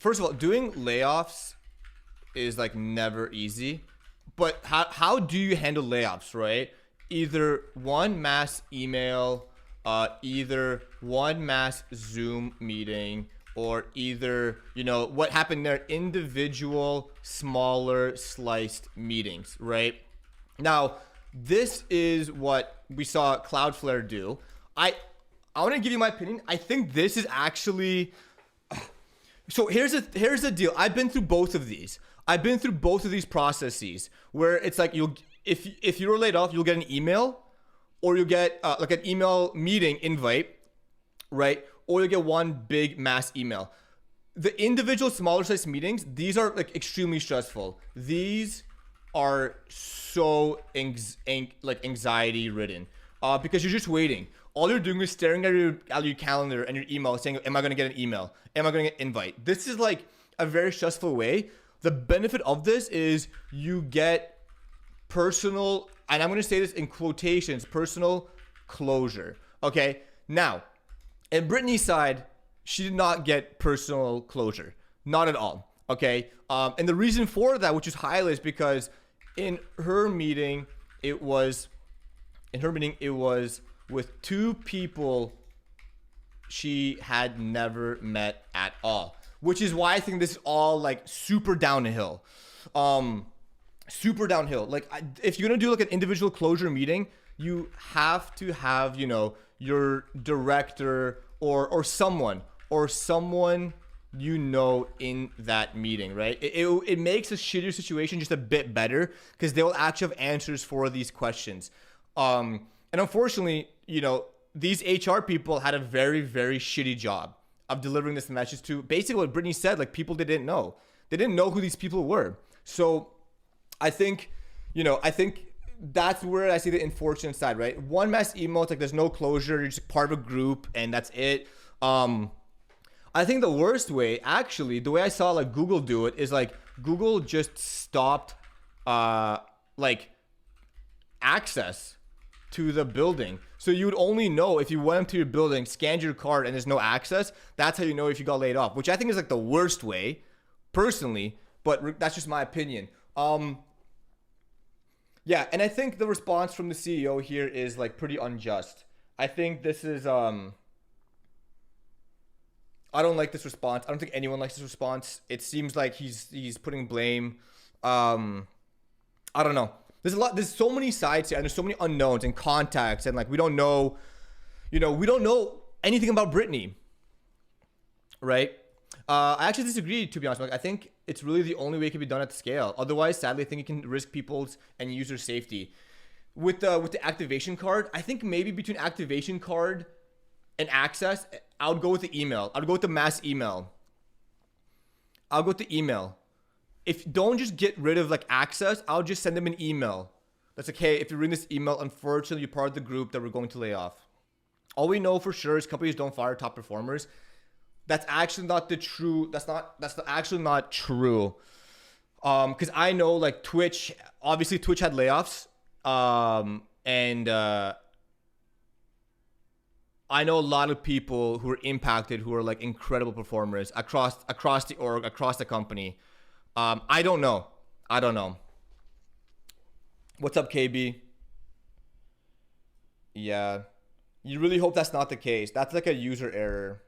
first of all, doing layoffs is like never easy. But how do you handle layoffs, right? Either one mass email, either one mass Zoom meeting, or either, you know, what happened there, individual, smaller, sliced meetings, right? Now, this is what we saw Cloudflare do. I want to give you my opinion. I think this is actually... So here's the deal. I've been through both of these. I've been through both of these processes where it's like if you're laid off, you'll get an email, or you'll get like an email meeting invite, right? Or you'll get one big mass email. The individual smaller size meetings, these are like extremely stressful. These are so anxiety ridden because you're just waiting. All you're doing is staring at your calendar and your email saying, am I going to get an email? Am I going to get an invite? This is like a very stressful way. The benefit of this is you get personal, and I'm going to say this in quotations, personal closure. Okay. Now, in Brittany's side, she did not get personal closure. Not at all. Okay. And the reason for that, which is highlighted, is because in her meeting, it was with two people she had never met at all, which is why I think this is all like super downhill. Super downhill. Like if you're going to do like an individual closure meeting, you have to have, you know, your director or someone you know in that meeting, right? It makes a shittier situation just a bit better because they will actually have answers for these questions. And unfortunately, you know, these HR people had a very, very shitty job of delivering this message to basically what Brittany said, like people they didn't know. They didn't know who these people were. So I think, you know, that's where I see the unfortunate side, right? One mass email, it's like there's no closure. You're just part of a group and that's it. I think the worst way, actually, the way I saw like Google do it is like Google just stopped like access to the building. So you would only know if you went into your building, scanned your card, and there's no access. That's how you know if you got laid off, which I think is like the worst way, personally. But that's just my opinion. Yeah, and I think the response from the CEO here is like pretty unjust. I think this is I don't like this response. I don't think anyone likes this response. It seems like he's putting blame. I don't know. There's so many sides here and there's so many unknowns and contacts and like we don't know, you know, we don't know anything about Brittany, right? I actually disagree, to be honest. Like, I think it's really the only way it can be done at scale. Otherwise, sadly, I think it can risk people's and user safety. With the activation card, I think maybe between activation card and access, I would go with the email. I would go with the mass email. I'll go with the email. If don't just get rid of like access, I'll just send them an email. That's like, hey, if you're reading this email, unfortunately, you're part of the group that we're going to lay off. All we know for sure is companies don't fire top performers. That's actually not the true. Actually not true. Because I know like Twitch, obviously Twitch had layoffs. And I know a lot of people who are impacted who are like incredible performers across the org, across the company. I don't know. What's up, KB? Yeah. You really hope that's not the case. That's like a user error.